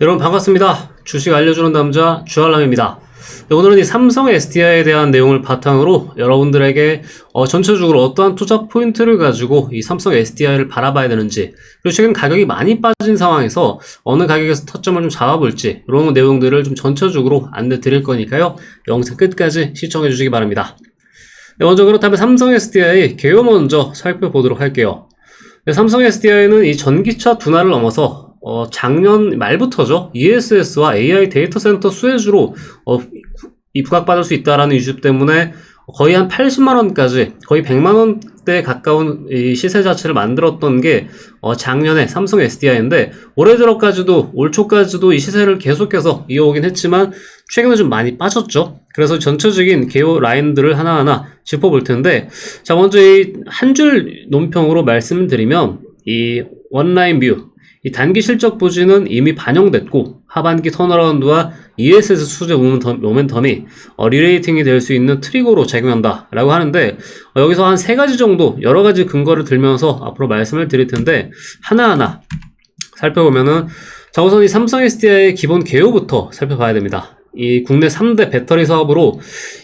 여러분 반갑습니다. 주식 알려주는 남자 주알람입니다. 오늘은 이 삼성 SDI에 대한 내용을 바탕으로 여러분들에게 전체적으로 어떠한 투자 포인트를 가지고 이 삼성 SDI를 바라봐야 되는지, 그리고 최근 가격이 많이 빠진 상황에서 어느 가격에서 타점을 좀 잡아볼지, 이런 내용들을 좀 전체적으로 안내 드릴 거니까요, 영상 끝까지 시청해 주시기 바랍니다. 먼저 그렇다면 삼성 SDI 개요 먼저 살펴보도록 할게요. 삼성 SDI는 이 전기차 둔화를 넘어서 작년 말부터죠. ESS와 AI 데이터 센터 수혜주로 이 부각받을 수 있다라는 이슈 때문에 거의 한 80만원까지, 거의 100만원대에 가까운 이 시세 자체를 만들었던 게 작년에 삼성 SDI인데, 올해 들어까지도, 올 초까지도 이 시세를 계속해서 이어오긴 했지만 최근에 좀 많이 빠졌죠. 그래서 전체적인 개요 라인들을 하나하나 짚어볼 텐데, 자, 먼저 이 한 줄 논평으로 말씀을 드리면, 이 원라인 뷰, 이 단기 실적 부진은 이미 반영됐고, 하반기 턴어라운드와 ESS 수제 모멘텀이 리레이팅이 될 수 있는 트리거로 작용한다 라고 하는데, 여기서 한 3가지 정도 여러가지 근거를 들면서 앞으로 말씀을 드릴 텐데, 하나하나 살펴보면은, 자, 우선 이 삼성 SDI의 기본 개요부터 살펴봐야 됩니다. 이 국내 3대 배터리 사업으로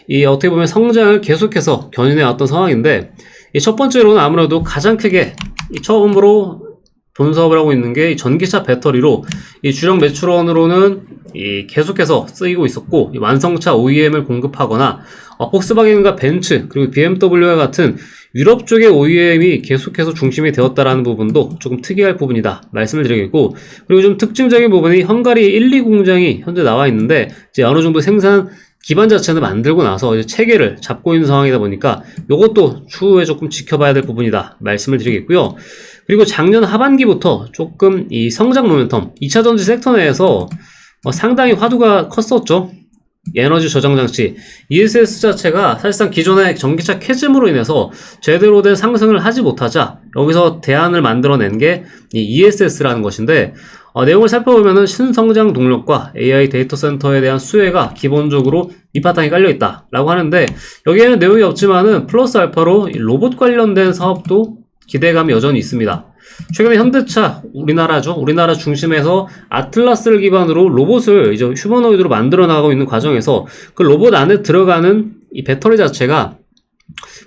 이 어떻게 보면 성장을 계속해서 견인해 왔던 상황인데, 이 첫 번째로는 아무래도 가장 크게 처음으로 본 사업을 하고 있는 게 전기차 배터리로, 이 주력 매출원으로는 계속해서 쓰이고 있었고, 이 완성차 OEM을 공급하거나 폭스바겐과 벤츠 그리고 BMW와 같은 유럽 쪽의 OEM이 계속해서 중심이 되었다라는 부분도 조금 특이할 부분이다 말씀을 드리겠고, 그리고 좀 특징적인 부분이 헝가리 1, 2 공장이 현재 나와 있는데, 이제 어느 정도 생산 기반 자체는 만들고 나서 이제 체계를 잡고 있는 상황이다 보니까 요것도 추후에 조금 지켜봐야 될 부분이다 말씀을 드리겠고요. 그리고 작년 하반기부터 조금 이 성장 모멘텀, 2차전지 섹터 내에서 상당히 화두가 컸었죠. 에너지 저장 장치, ESS 자체가 사실상 기존의 전기차 캐즘으로 인해서 제대로 된 상승을 하지 못하자 여기서 대안을 만들어낸 게 이 ESS라는 것인데, 내용을 살펴보면은 신성장 동력과 AI 데이터 센터에 대한 수혜가 기본적으로 밑바탕에 깔려있다 라고 하는데, 여기에는 내용이 없지만은 플러스 알파로 로봇 관련된 사업도 기대감이 여전히 있습니다. 최근에 현대차, 우리나라 중심에서 아틀라스를 기반으로 로봇을 이제 휴머노이드로 만들어 나가고 있는 과정에서 그 로봇 안에 들어가는 이 배터리 자체가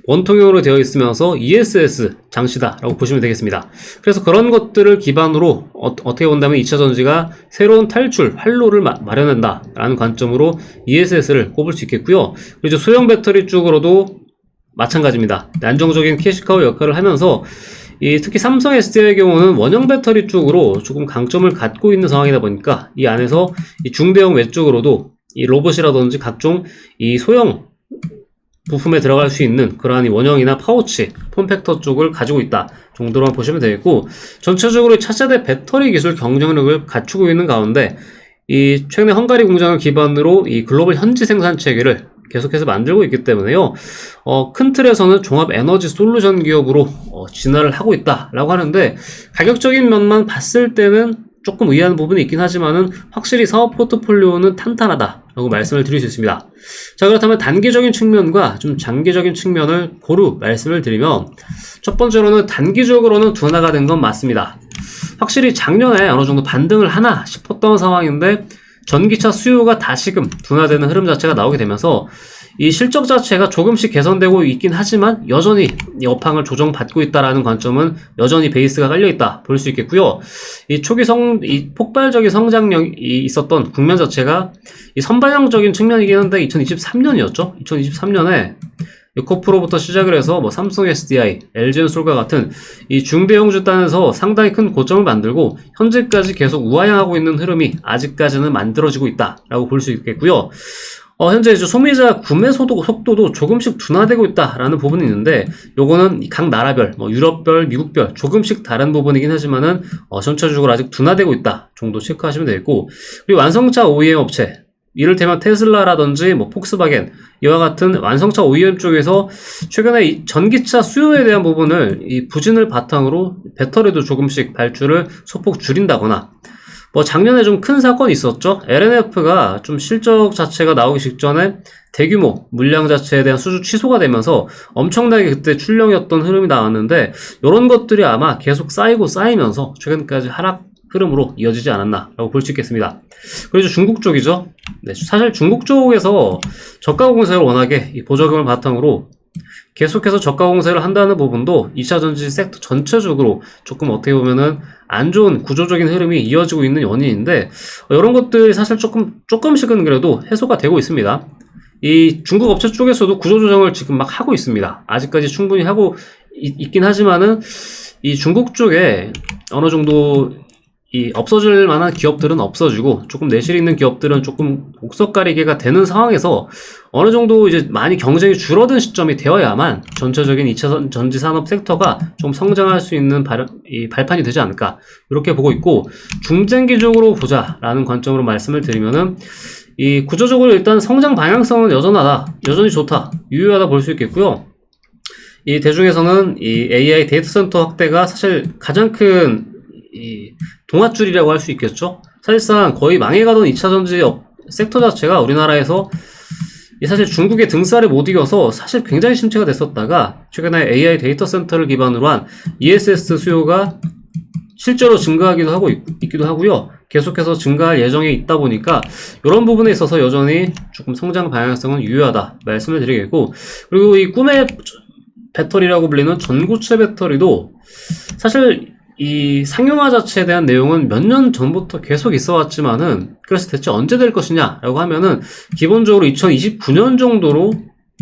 원통형으로 되어 있으면서 ESS 장치다라고 보시면 되겠습니다. 그래서 그런 것들을 기반으로 어떻게 본다면 2차전지가 새로운 탈출, 활로를 마련한다라는 관점으로 ESS를 꼽을 수 있겠고요. 그리고 소형 배터리 쪽으로도 마찬가지입니다. 안정적인 캐시카우 역할을 하면서 특히 삼성 SDI의 경우는 원형 배터리 쪽으로 조금 강점을 갖고 있는 상황이다 보니까 이 안에서 이 중대형 외쪽으로도 이 로봇이라든지 각종 이 소형 부품에 들어갈 수 있는 그러한 이 원형이나 파우치, 폼팩터 쪽을 가지고 있다 정도로만 보시면 되겠고, 전체적으로 차세대 배터리 기술 경쟁력을 갖추고 있는 가운데 이 최근에 헝가리 공장을 기반으로 이 글로벌 현지 생산 체계를 계속해서 만들고 있기 때문에요. 큰 틀에서는 종합 에너지 솔루션 기업으로 진화를 하고 있다라고 하는데, 가격적인 면만 봤을 때는 조금 의아한 부분이 있긴 하지만은 확실히 사업 포트폴리오는 탄탄하다라고 말씀을 드릴 수 있습니다. 자, 그렇다면 단기적인 측면과 좀 장기적인 측면을 고루 말씀을 드리면, 첫 번째로는 단기적으로는 둔화가 된 건 맞습니다. 확실히 작년에 어느 정도 반등을 하나 싶었던 상황인데, 전기차 수요가 다시금 둔화되는 흐름 자체가 나오게 되면서 이 실적 자체가 조금씩 개선되고 있긴 하지만 여전히 이 업황을 조정받고 있다라는 관점은 여전히 베이스가 깔려있다 볼 수 있겠고요. 이 초기 이 폭발적인 성장력이 있었던 국면 자체가 이 선반영적인 측면이긴 한데, 2023년이었죠. 2023년에 코프로부터 시작을 해서 삼성 SDI, LG엔솔과 같은 이 중대형 주단에서 상당히 큰 고점을 만들고 현재까지 계속 우하향하고 있는 흐름이 아직까지는 만들어지고 있다라고 볼 수 있겠고요. 현재 이제 소비자 구매 속도도 조금씩 둔화되고 있다라는 부분이 있는데, 요거는 각 나라별, 유럽별, 미국별 조금씩 다른 부분이긴 하지만은 전체적으로 아직 둔화되고 있다 정도 체크하시면 되겠고, 그리고 완성차 OEM 업체, 이를테면 테슬라라든지 폭스바겐 이와 같은 완성차 OEM 쪽에서 최근에 이 전기차 수요에 대한 부분을 이 부진을 바탕으로 배터리도 조금씩 발주를 소폭 줄인다거나, 작년에 좀 큰 사건이 있었죠. LNF가 좀 실적 자체가 나오기 직전에 대규모 물량 자체에 대한 수주 취소가 되면서 엄청나게 그때 출렁이었던 흐름이 나왔는데, 이런 것들이 아마 계속 쌓이면서 최근까지 하락 흐름으로 이어지지 않았나라고 볼 수 있겠습니다. 그리고 중국 쪽이죠. 네, 사실 중국 쪽에서 저가 공세를 워낙에 이 보조금을 바탕으로 계속해서 저가 공세를 한다는 부분도 2차전지 섹터 전체적으로 조금 어떻게 보면은 안 좋은 구조적인 흐름이 이어지고 있는 원인인데, 이런 것들이 사실 조금씩은 그래도 해소가 되고 있습니다. 이 중국 업체 쪽에서도 구조조정을 지금 막 하고 있습니다. 아직까지 충분히 하고 있긴 하지만은 이 중국 쪽에 어느 정도 이 없어질 만한 기업들은 없어지고 조금 내실 있는 기업들은 조금 옥석가리개가 되는 상황에서 어느 정도 이제 많이 경쟁이 줄어든 시점이 되어야만 전체적인 2차 전지 산업 섹터가 좀 성장할 수 있는 발판이 되지 않을까, 이렇게 보고 있고, 중장기적으로 보자라는 관점으로 말씀을 드리면은 이 구조적으로 일단 성장 방향성은 여전히 좋다, 유효하다 볼 수 있겠고요. 이 대중에서는 이 AI 데이터 센터 확대가 사실 가장 큰 이 동아줄이라고 할 수 있겠죠. 사실상 거의 망해가던 2차전지 섹터 자체가 우리나라에서 사실 중국의 등살을 못 이겨서 사실 굉장히 침체가 됐었다가 최근에 AI 데이터 센터를 기반으로 한 ESS 수요가 실제로 증가하기도 하고요. 계속해서 증가할 예정에 있다 보니까 이런 부분에 있어서 여전히 조금 성장 방향성은 유효하다 말씀을 드리겠고, 그리고 이 꿈의 배터리라고 불리는 전고체 배터리도 사실 이 상용화 자체에 대한 내용은 몇 년 전부터 계속 있어 왔지만은, 그래서 대체 언제 될 것이냐라고 하면은 기본적으로 2029년 정도로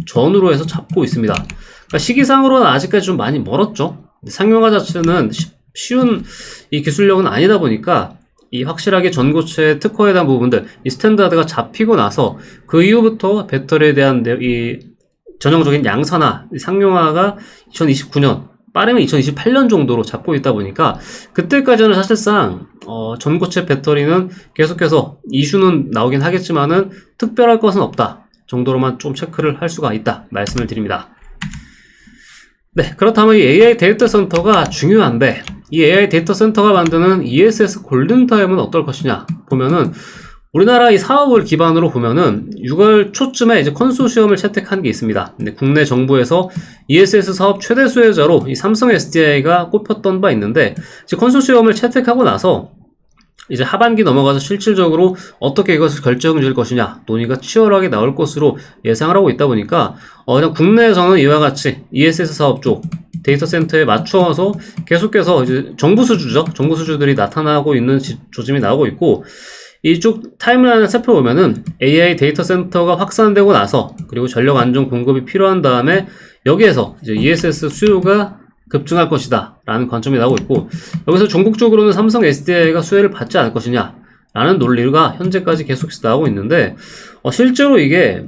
전후로 해서 잡고 있습니다. 그러니까 시기상으로는 아직까지 좀 많이 멀었죠. 상용화 자체는 쉬운 이 기술력은 아니다 보니까 이 확실하게 전고체 특허에 대한 부분들, 이 스탠다드가 잡히고 나서 그 이후부터 배터리에 대한 이 전형적인 양산화, 상용화가 2029년, 빠르면 2028년 정도로 잡고 있다 보니까 그때까지는 사실상 전고체 배터리는 계속해서 이슈는 나오긴 하겠지만은 특별할 것은 없다 정도로만 좀 체크를 할 수가 있다 말씀을 드립니다. 네, 그렇다면 이 AI 데이터 센터가 중요한데, 이 AI 데이터 센터가 만드는 ESS 골든타임은 어떨 것이냐 보면은, 우리나라 이 사업을 기반으로 보면은 6월 초쯤에 이제 컨소시엄을 채택한 게 있습니다. 근데 국내 정부에서 ESS 사업 최대 수혜자로 이 삼성 SDI가 꼽혔던 바 있는데, 이제 컨소시엄을 채택하고 나서 이제 하반기 넘어가서 실질적으로 어떻게 이것을 결정을 지을 것이냐 논의가 치열하게 나올 것으로 예상을 하고 있다 보니까 그냥 국내에서는 이와 같이 ESS 사업 쪽 데이터 센터에 맞추어서 계속해서 이제 정부 수주들이 나타나고 있는 조짐이 나오고 있고, 이쪽 타임라인을 살펴보면은 AI 데이터 센터가 확산되고 나서, 그리고 전력 안정 공급이 필요한 다음에 여기에서 이제 ESS 수요가 급증할 것이다 라는 관점이 나오고 있고, 여기서 전국적으로는 삼성 SDI가 수혜를 받지 않을 것이냐 라는 논리가 현재까지 계속해서 나오고 있는데, 실제로 이게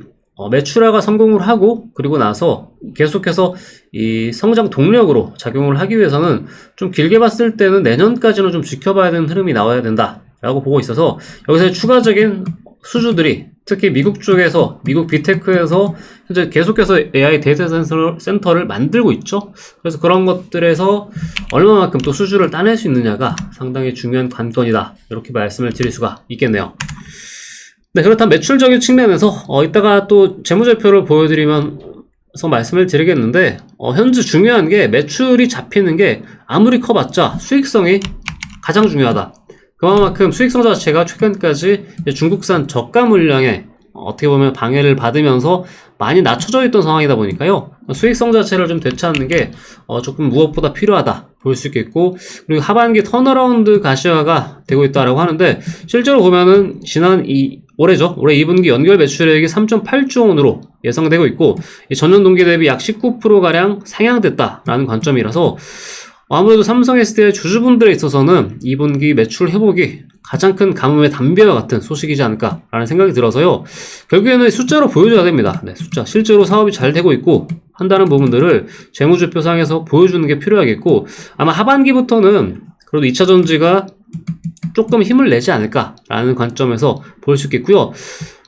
매출화가 성공을 하고 그리고 나서 계속해서 이 성장 동력으로 작용을 하기 위해서는 좀 길게 봤을 때는 내년까지는 좀 지켜봐야 되는 흐름이 나와야 된다 라고 보고 있어서, 여기서 추가적인 수주들이 특히 미국 쪽에서, 미국 빅테크에서 현재 계속해서 AI 데이터 센터를 만들고 있죠. 그래서 그런 것들에서 얼마만큼 또 수주를 따낼 수 있느냐가 상당히 중요한 관건이다, 이렇게 말씀을 드릴 수가 있겠네요. 네, 그렇다면 매출적인 측면에서 이따가 또 재무제표를 보여드리면서 말씀을 드리겠는데, 현재 중요한 게 매출이 잡히는 게 아무리 커봤자 수익성이 가장 중요하다. 그만큼 수익성 자체가 최근까지 중국산 저가 물량에 어떻게 보면 방해를 받으면서 많이 낮춰져 있던 상황이다 보니까요, 수익성 자체를 좀 되찾는 게 조금 무엇보다 필요하다 볼 수 있겠고, 그리고 하반기 턴어라운드 가시화가 되고 있다라고 하는데, 실제로 보면은 올해 2분기 연결 매출액이 3.8조 원으로 예상되고 있고, 전년 동기 대비 약 19%가량 상향됐다라는 관점이라서 아무래도 삼성 SDI 주주분들에 있어서는 2분기 매출 회복이 가장 큰 가뭄의 담배와 같은 소식이지 않을까라는 생각이 들어서요, 결국에는 숫자로 보여줘야 됩니다. 네, 숫자. 실제로 사업이 잘 되고 있고 한다는 부분들을 재무제표상에서 보여주는 게 필요하겠고, 아마 하반기부터는 그래도 2차전지가 조금 힘을 내지 않을까라는 관점에서 볼 수 있겠고요.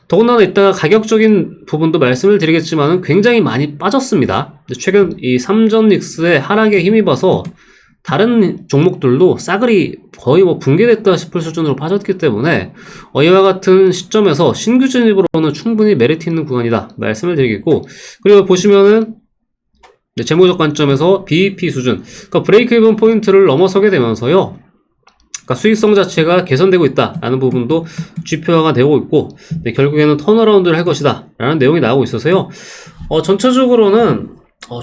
더군다나 이따가 가격적인 부분도 말씀을 드리겠지만 굉장히 많이 빠졌습니다. 최근 이 삼전닉스의 하락에 힘입어서 다른 종목들도 싸그리 거의 붕괴됐다 싶을 수준으로 빠졌기 때문에 이와 같은 시점에서 신규 진입으로는 충분히 메리트 있는 구간이다 말씀을 드리겠고, 그리고 보시면은 재무적 관점에서 BEP 수준, 그러니까 브레이크 이븐 포인트를 넘어서게 되면서요, 그러니까 수익성 자체가 개선되고 있다라는 부분도 지표화가 되고 있고, 네, 결국에는 턴어라운드를 할 것이다 라는 내용이 나오고 있어서요. 전체적으로는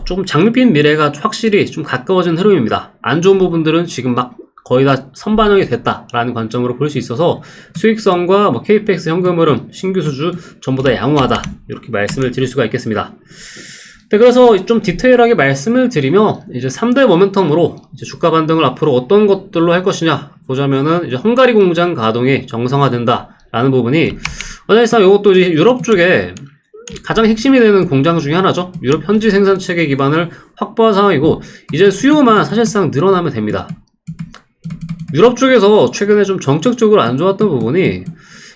좀 장밋빛 미래가 확실히 좀 가까워진 흐름입니다. 안 좋은 부분들은 지금 막 거의 다 선반영이 됐다라는 관점으로 볼 수 있어서 수익성과 뭐 KPX 현금 흐름, 신규 수주 전부 다 양호하다, 이렇게 말씀을 드릴 수가 있겠습니다. 네, 그래서 좀 디테일하게 말씀을 드리면 이제 3대 모멘텀으로 이제 주가 반등을 앞으로 어떤 것들로 할 것이냐 보자면은, 이제 헝가리 공장 가동이 정상화된다라는 부분이 사실상 이것도 이제 유럽 쪽에 가장 핵심이 되는 공장 중에 하나죠. 유럽 현지 생산 체계 기반을 확보한 상황이고, 이제 수요만 사실상 늘어나면 됩니다. 유럽 쪽에서 최근에 좀 정책적으로 안 좋았던 부분이,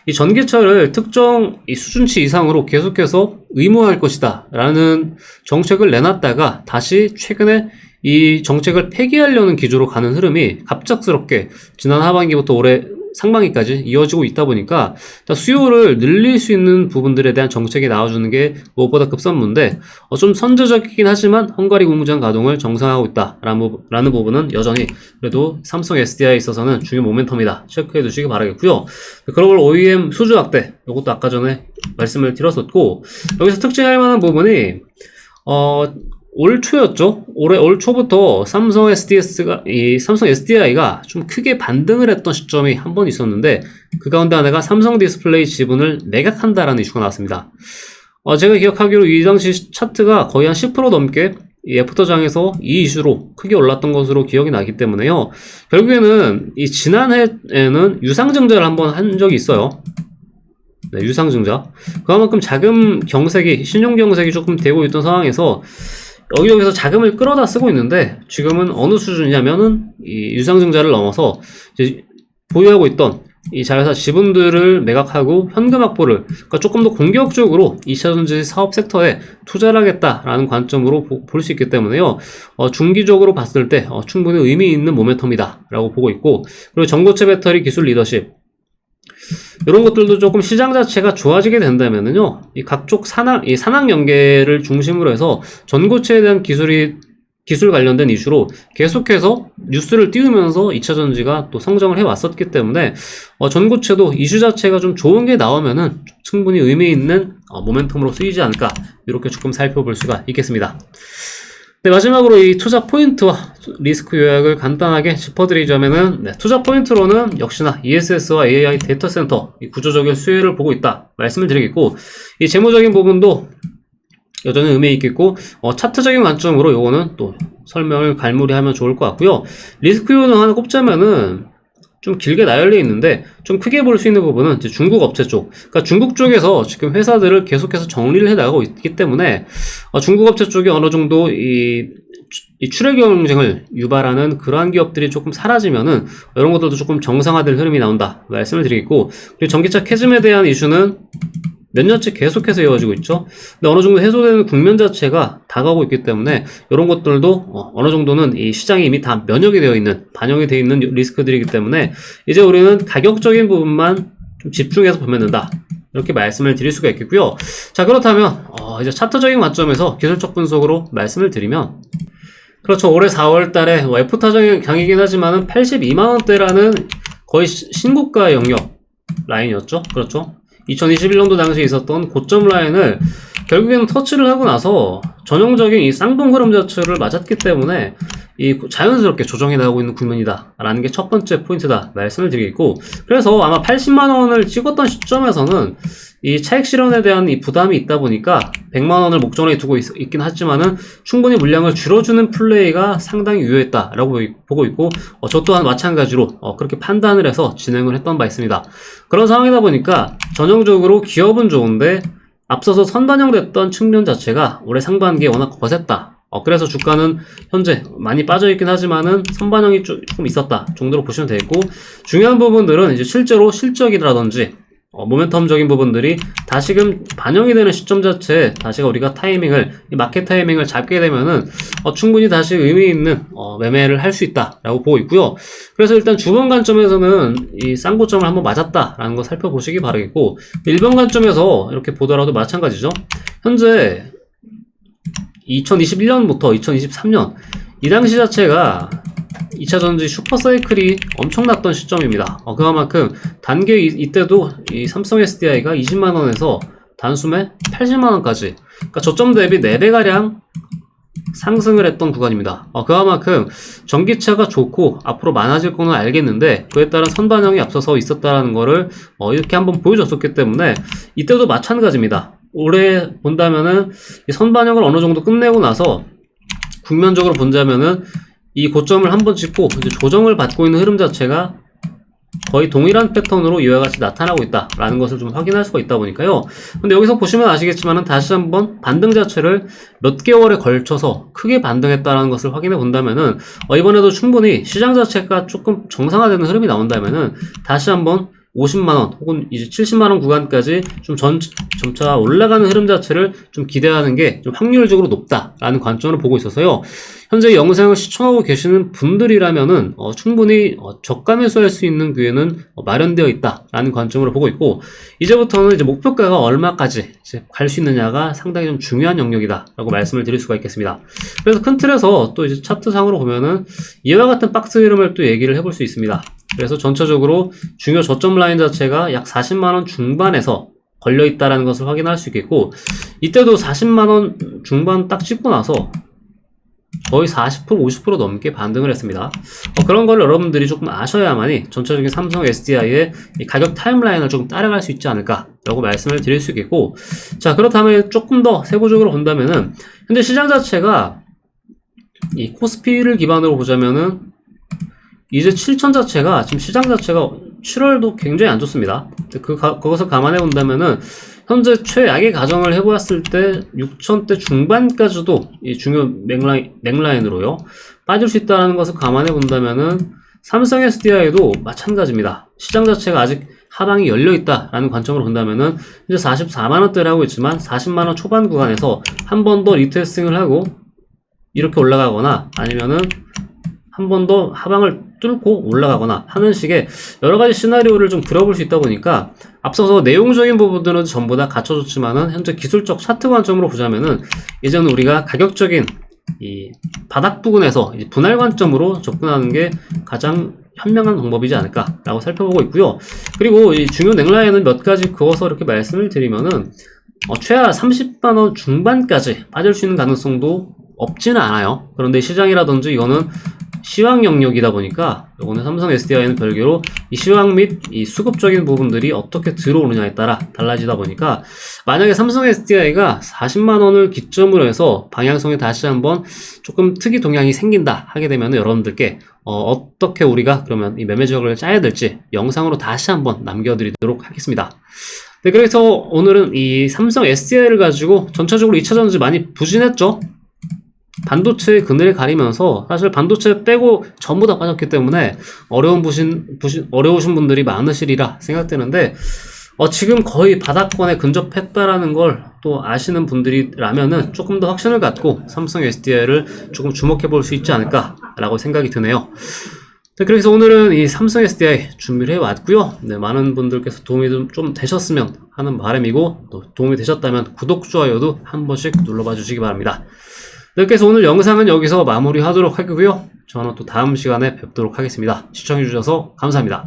이 전기차를 특정 이 수준치 이상으로 계속해서 의무화할 것이다 라는 정책을 내놨다가 다시 최근에 이 정책을 폐기하려는 기조로 가는 흐름이 갑작스럽게 지난 하반기부터 올해 상반기까지 이어지고 있다 보니까 수요를 늘릴 수 있는 부분들에 대한 정책이 나와주는 게 무엇보다 급선무인데, 좀 선제적이긴 하지만 헝가리 공장 가동을 정상화하고 있다라는 부분은 여전히 그래도 삼성 SDI에 있어서는 중요 모멘텀이다, 체크해 두시기 바라겠고요. 글로벌 OEM 수주 확대, 이것도 아까 전에 말씀을 드렸었고, 여기서 특징할 만한 부분이 올 초였죠. 올 초부터 삼성 SDI가 좀 크게 반등을 했던 시점이 한 번 있었는데, 그 가운데 하나가 삼성 디스플레이 지분을 매각한다라는 이슈가 나왔습니다. 제가 기억하기로 이 당시 차트가 거의 한 10% 넘게 이 애프터장에서 이 이슈로 크게 올랐던 것으로 기억이 나기 때문에요. 결국에는 이 지난해에는 유상증자를 한번 한 적이 있어요. 네, 유상증자. 그만큼 자금 경색이, 신용 경색이 조금 되고 있던 상황에서 여기저기서 자금을 끌어다 쓰고 있는데, 지금은 어느 수준이냐면은 이 유상증자를 넘어서 이제 보유하고 있던 이 자회사 지분들을 매각하고 현금 확보를, 그러니까 조금 더 공격적으로 2차전지 사업 섹터에 투자를 하겠다라는 관점으로 볼 수 있기 때문에요. 중기적으로 봤을 때 충분히 의미 있는 모멘텀이다 라고 보고 있고, 그리고 전고체 배터리 기술 리더십, 이런 것들도 조금 시장 자체가 좋아지게 된다면은요, 이 각종 산학 연계를 중심으로 해서 전고체에 대한 기술 관련된 이슈로 계속해서 뉴스를 띄우면서 2차전지가 또 성장을 해왔었기 때문에, 전고체도 이슈 자체가 좀 좋은 게 나오면은 충분히 의미 있는 모멘텀으로 쓰이지 않을까, 이렇게 조금 살펴볼 수가 있겠습니다. 네, 마지막으로 이 투자 포인트와 리스크 요약을 간단하게 짚어드리자면은, 네, 투자 포인트로는 역시나 ESS와 AI 데이터 센터 이 구조적인 수혜를 보고 있다 말씀을 드리겠고, 이 재무적인 부분도 여전히 의미 있겠고, 차트적인 관점으로 요거는 또 설명을 갈무리하면 좋을 것 같고요. 리스크 요인 하나 꼽자면은 좀 길게 나열되어 있는데, 좀 크게 볼 수 있는 부분은 이제 중국 업체 쪽, 그러니까 중국 쪽에서 지금 회사들을 계속해서 정리를 해 나가고 있기 때문에, 중국 업체 쪽이 어느 정도 이 출혈 경쟁을 유발하는 그러한 기업들이 조금 사라지면은 이런 것들도 조금 정상화될 흐름이 나온다 말씀을 드리겠고, 그리고 전기차 캐즘에 대한 이슈는 몇 년째 계속해서 이어지고 있죠. 근데 어느 정도 해소되는 국면 자체가 다가오고 있기 때문에 이런 것들도 어느 정도는 이 시장이 이미 다 면역이 되어 있는, 반영이 되어 있는 리스크들이기 때문에 이제 우리는 가격적인 부분만 좀 집중해서 보면 된다, 이렇게 말씀을 드릴 수가 있겠고요. 자, 그렇다면 이제 차트적인 관점에서 기술적 분석으로 말씀을 드리면, 그렇죠. 올해 4월 달에 F타장이긴 하지만은 82만원대라는 거의 신고가 영역 라인이었죠. 그렇죠. 2021년도 당시에 있었던 고점 라인을 결국에는 터치를 하고 나서 전형적인 이 쌍봉 흐름 자체를 맞았기 때문에 이 자연스럽게 조정해 나가고 있는 국면이다 라는 게 첫 번째 포인트다 말씀을 드리겠고, 그래서 아마 80만원을 찍었던 시점에서는 이 차익 실현에 대한 이 부담이 있다 보니까 100만원을 목전에 두고 있긴 하지만은 충분히 물량을 줄여주는 플레이가 상당히 유효했다라고 보고 있고, 저 또한 마찬가지로 그렇게 판단을 해서 진행을 했던 바 있습니다. 그런 상황이다 보니까 전형적으로 기업은 좋은데 앞서서 선반영됐던 측면 자체가 올해 상반기에 워낙 거셌다. 그래서 주가는 현재 많이 빠져있긴 하지만은 선반영이 조금 있었다 정도로 보시면 되겠고, 중요한 부분들은 이제 실제로 실적이라든지 모멘텀적인 부분들이 다시금 반영이 되는 시점 자체에 다시가 우리가 이 마켓 타이밍을 잡게 되면은 충분히 다시 의미 있는 매매를 할 수 있다라고 보고 있고요. 그래서 일단 주봉 관점에서는 이 쌍고점을 한번 맞았다라는 거 살펴보시기 바라겠고, 1번 관점에서 이렇게 보더라도 마찬가지죠. 현재 2021년부터 2023년 이 당시 자체가 2차전지 슈퍼사이클이 엄청났던 시점입니다. 그만큼 단계 이때도 이 삼성 SDI가 20만원에서 단숨에 80만원까지, 그러니까 저점 대비 4배가량 상승을 했던 구간입니다. 그만큼 전기차가 좋고 앞으로 많아질 거는 알겠는데, 그에 따른 선반영이 앞서서 있었다는 거를 이렇게 한번 보여줬었기 때문에 이때도 마찬가지입니다. 올해 본다면은 이 선반영을 어느 정도 끝내고 나서 국면적으로 본다면은 이 고점을 한번 찍고 이제 조정을 받고 있는 흐름 자체가 거의 동일한 패턴으로 이와 같이 나타나고 있다라는 것을 좀 확인할 수가 있다 보니까요. 근데 여기서 보시면 아시겠지만은 다시 한번 반등 자체를 몇 개월에 걸쳐서 크게 반등했다는 것을 확인해 본다면은 이번에도 충분히 시장 자체가 조금 정상화되는 흐름이 나온다면은 다시 한번 50만원 혹은 이제 70만원 구간까지 좀 점차 올라가는 흐름 자체를 좀 기대하는 게 좀 확률적으로 높다라는 관점으로 보고 있어서요. 현재 영상을 시청하고 계시는 분들이라면은 충분히 저가 매수할 수 있는 기회는 마련되어 있다라는 관점으로 보고 있고, 이제부터는 이제 목표가가 얼마까지 갈 수 있느냐가 상당히 좀 중요한 영역이다라고 말씀을 드릴 수가 있겠습니다. 그래서 큰 틀에서 또 이제 차트상으로 보면은 이와 같은 박스 흐름을 또 얘기를 해볼 수 있습니다. 그래서 전체적으로 중요 저점 라인 자체가 약 40만원 중반에서 걸려있다라는 것을 확인할 수 있겠고, 이때도 40만원 중반 딱 찍고 나서 거의 40% 50% 넘게 반등을 했습니다. 그런 걸 여러분들이 조금 아셔야만이 전체적인 삼성 SDI의 이 가격 타임라인을 조금 따라갈 수 있지 않을까 라고 말씀을 드릴 수 있겠고, 자, 그렇다면 조금 더 세부적으로 본다면은 현재 시장 자체가 이 코스피를 기반으로 보자면은 이제 7천 자체가 지금 시장 자체가 7월도 굉장히 안 좋습니다. 그것을 감안해 본다면은 현재 최악의 가정을 해보았을 때 6천대 중반까지도 이 중요 맥라인으로요 빠질 수 있다는 것을 감안해 본다면은 삼성 SDI도 마찬가지입니다. 시장 자체가 아직 하방이 열려 있다라는 관점으로 본다면은 이제 44만원대를 하고 있지만 40만원 초반 구간에서 한 번 더 리테스팅을 하고 이렇게 올라가거나 아니면은 한 번 더 하방을 뚫고 올라가거나 하는 식의 여러가지 시나리오를 좀 그려볼 수 있다 보니까, 앞서서 내용적인 부분들은 전부 다 갖춰졌지만은 현재 기술적 차트 관점으로 보자면은 이제는 우리가 가격적인 이 바닥 부근에서 이제 분할 관점으로 접근하는 게 가장 현명한 방법이지 않을까 라고 살펴보고 있고요. 그리고 이 중요 넥라인은 몇 가지 그어서 이렇게 말씀을 드리면은 최하 30만원 중반까지 빠질 수 있는 가능성도 없지는 않아요. 그런데 시장이라든지 이거는 시황 영역이다 보니까 이거는 삼성 SDI는 별개로 이 시황 및 이 수급적인 부분들이 어떻게 들어오느냐에 따라 달라지다 보니까, 만약에 삼성 SDI가 40만원을 기점으로 해서 방향성에 다시 한번 조금 특이 동향이 생긴다 하게 되면 여러분들께 어떻게 우리가 그러면 이 매매 지역을 짜야 될지 영상으로 다시 한번 남겨드리도록 하겠습니다. 네, 그래서 오늘은 이 삼성 SDI를 가지고 전체적으로 2차전지 많이 부진했죠. 반도체의 그늘을 가리면서 사실 반도체 빼고 전부 다 빠졌기 때문에 어려우신 분들이 많으시리라 생각되는데, 지금 거의 바닥권에 근접했다라는 걸 또 아시는 분들이라면은 조금 더 확신을 갖고 삼성 SDI를 조금 주목해 볼 수 있지 않을까 라고 생각이 드네요. 네, 그래서 오늘은 이 삼성 SDI 준비를 해왔고요. 네, 많은 분들께서 도움이 좀 되셨으면 하는 바람이고, 또 도움이 되셨다면 구독, 좋아요도 한 번씩 눌러봐 주시기 바랍니다. 네, 그래서 오늘 영상은 여기서 마무리하도록 하고요. 저는 또 다음 시간에 뵙도록 하겠습니다. 시청해주셔서 감사합니다.